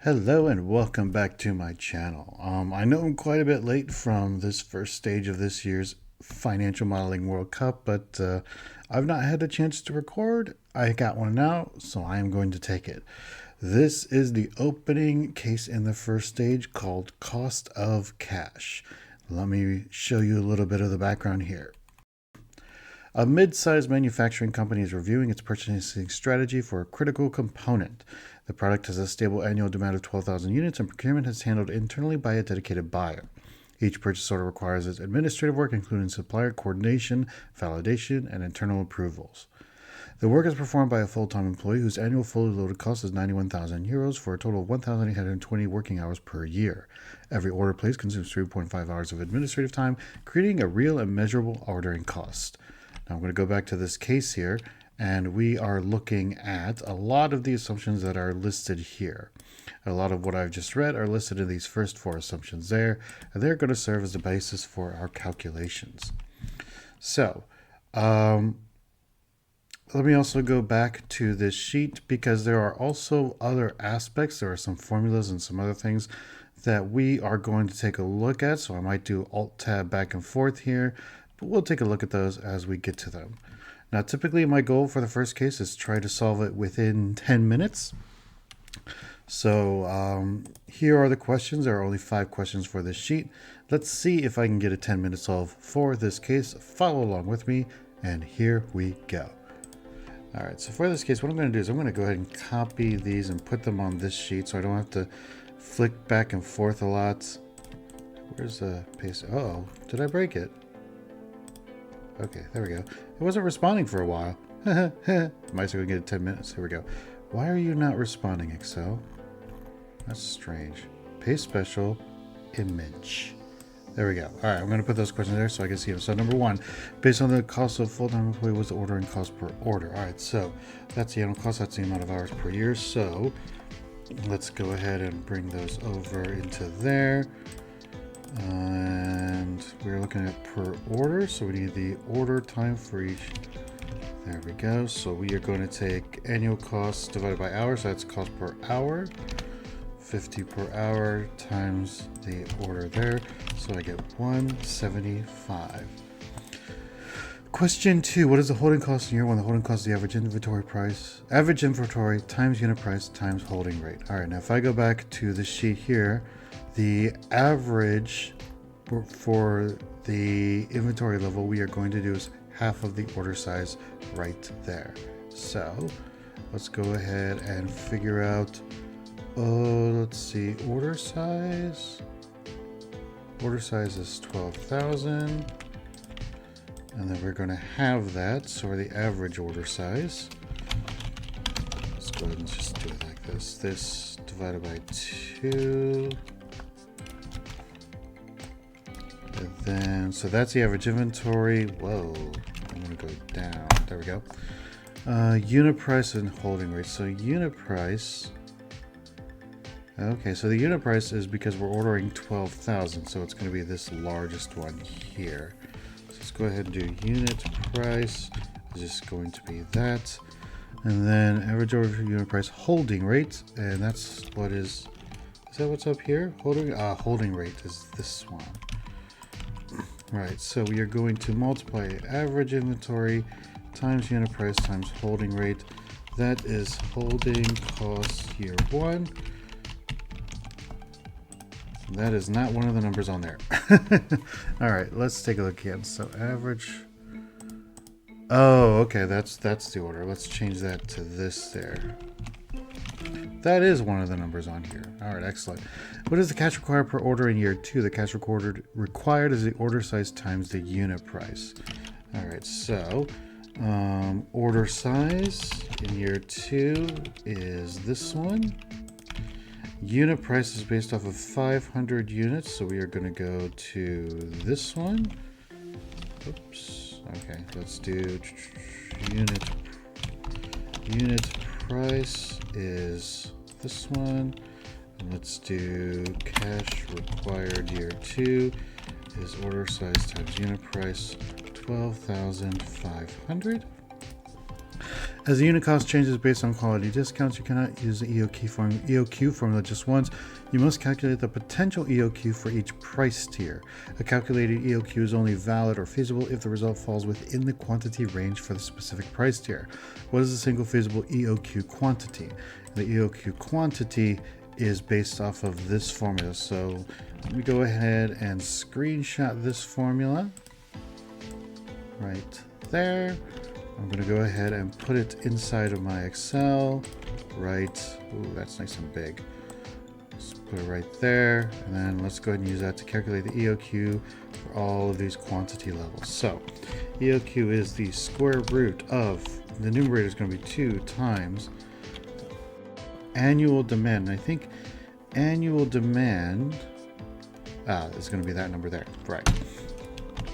Hello and welcome back to my channel. I know I'm quite a bit late from this first stage of this year's Financial Modeling World Cup, but I've not had a chance to record. I got one now, so I am going to take it. This is the opening case in the first stage called Cost of Cash. Let me show you a little bit of the background here. A mid-sized manufacturing company is reviewing its purchasing strategy for a critical component. The product has a stable annual demand of 12,000 units, and procurement is handled internally by a dedicated buyer. Each purchase order requires administrative work, including supplier coordination, validation, and internal approvals. The work is performed by a full-time employee whose annual fully loaded cost is 91,000 euros for a total of 1,820 working hours per year. Every order placed consumes 3.5 hours of administrative time, creating a real and measurable ordering cost. Now I'm going to go back to this case here, and we are looking at a lot of the assumptions that are listed here. A lot of what I've just read are listed in these first four assumptions there, and they're going to serve as the basis for our calculations. So, let me also go back to this sheet because there are also other aspects. There are some formulas and some other things that we are going to take a look at. So I might do Alt-Tab back and forth here, but we'll take a look at those as we get to them. Now, typically my goal for the first case is to try to solve it within 10 minutes. So here are the questions. There are only 5 questions for this sheet. Let's see if I can get a 10-minute solve for this case. Follow along with me, and here we go. All right, so for this case, what I'm going to do is I'm going to go ahead and copy these and put them on this sheet so I don't have to flick back and forth a lot. Where's the paste? Uh-oh, did I break it? Okay, there we go. It wasn't responding for a while. Might still get it 10 minutes. Here we go. Why are you not responding, Excel? That's strange. Paste special image. There we go. All right, I'm going to put those questions there so I can see them. So number 1, based on the cost of full-time employee, what's the ordering cost per order? All right, so that's the annual cost. That's the amount of hours per year. So let's go ahead and bring those over into there. And we're looking at per order, so we need the order time for each. There we go. So we are going to take annual cost divided by hours. So that's cost per hour. 50 per hour times the order there. So I get 175. Question 2. What is the holding cost in year 1? The holding cost is the average inventory price. Average inventory times unit price times holding rate. All right, now if I go back to the sheet here, the average for the inventory level we are going to do is half of the order size right there. So let's go ahead and figure out, let's see, order size. Order size is 12,000. And then we're going to have that, so the average order size. Let's go ahead and just do it like this. This divided by 2. And then, so that's the average inventory. Whoa, I'm going to go down. There we go. Unit price and holding rate. So unit price. Okay, so the unit price is because we're ordering 12,000, so it's going to be this largest one here. So let's go ahead and do unit price. It's just going to be that. And then average order for unit price, holding rate. And that's what is that what's up here? Holding rate is this one. Right, so we are going to multiply average inventory times unit price times holding rate. That is holding cost year 1. That is not one of the numbers on there. All right, let's take a look again. So average. Oh, okay, that's the order. Let's change that to this there. That is one of the numbers on here. All right, excellent. What is the cash required per order in year 2? The cash required is the order size times the unit price. All right, so order size in year 2 is this one. Unit price is based off of 500 units, so we are going to go to this one. Oops. Okay, let's do unit price is this one. And let's do cash required year 2 is order size times unit price 12,500. As the unit cost changes based on quality discounts, you cannot use the EOQ formula just once. You must calculate the potential EOQ for each price tier. A calculated EOQ is only valid or feasible if the result falls within the quantity range for the specific price tier. What is a single feasible EOQ quantity? The EOQ quantity is based off of this formula. So let me go ahead and screenshot this formula right there. I'm going to go ahead and put it inside of my Excel, right? Ooh, that's nice and big. Let's put it right there, and then let's go ahead and use that to calculate the EOQ for all of these quantity levels. So EOQ is the square root of, the numerator is going to be 2 times annual demand. And I think annual demand, is going to be that number there, right?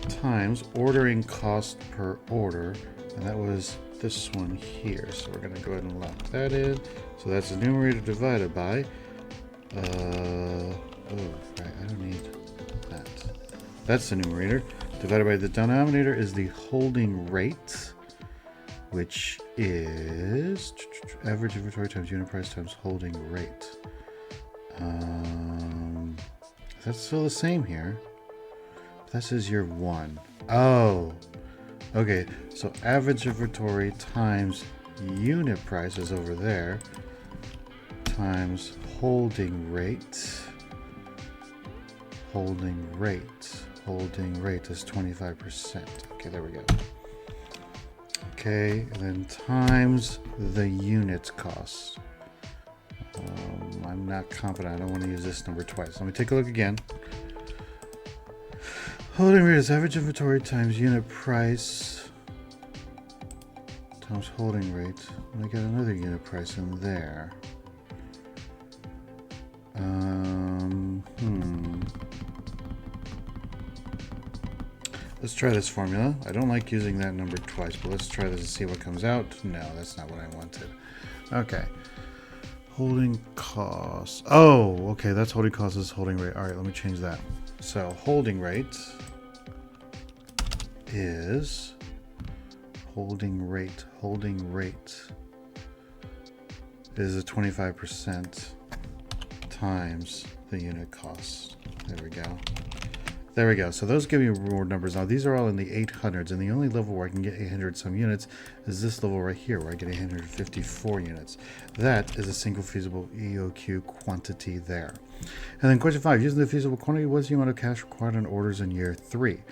Times ordering cost per order. And that was this one here. So we're going to go ahead and lock that in. So that's the numerator divided by, right, I don't need that. That's the numerator. Divided by the denominator is the holding rate, which is average inventory times unit price times holding rate. That's still the same here. This is year 1. Oh. Okay, so average inventory times unit price is over there, times holding rate. Holding rate is 25%. Okay, there we go. Okay, and then times the unit cost. I'm not confident. I don't want to use this number twice. Let me take a look again. Holding rate is average inventory times unit price times holding rate. And I got another unit price in there. Let's try this formula. I don't like using that number twice, but let's try this and see what comes out. No, that's not what I wanted. Okay. Holding cost. Oh, okay. That's holding cost is holding rate. All right, let me change that. So holding rate is holding rate is a 25% times the unit cost. There we go. So those give me reward numbers. Now these are all in the 800s, and the only level where I can get 800 some units is this level right here, where I get 854 units. That is a single feasible EOQ quantity there. And then question 5, using the feasible quantity, what's the amount of cash required on orders in year 3?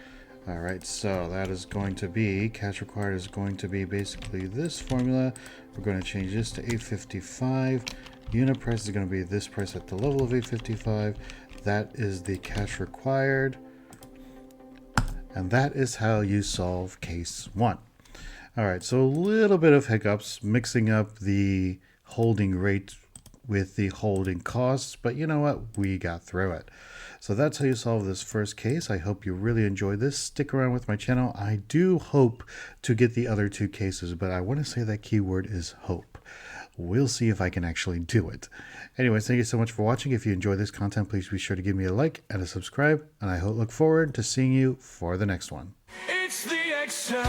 All right, so that is going to be, cash required is going to be basically this formula. We're going to change this to 855. Unit price is going to be this price at the level of 855. That is the cash required. And that is how you solve case 1. All right, so a little bit of hiccups, mixing up the holding rate with the holding costs, but you know what? We got through it. So that's how you solve this first case. I hope you really enjoyed this. Stick around with my channel. I do hope to get the other 2 cases, but I want to say that keyword is hope. We'll see if I can actually do it. Anyways, thank you so much for watching. If you enjoy this content, please be sure to give me a like and a subscribe, and I look forward to seeing you for the next one. It's the Excel.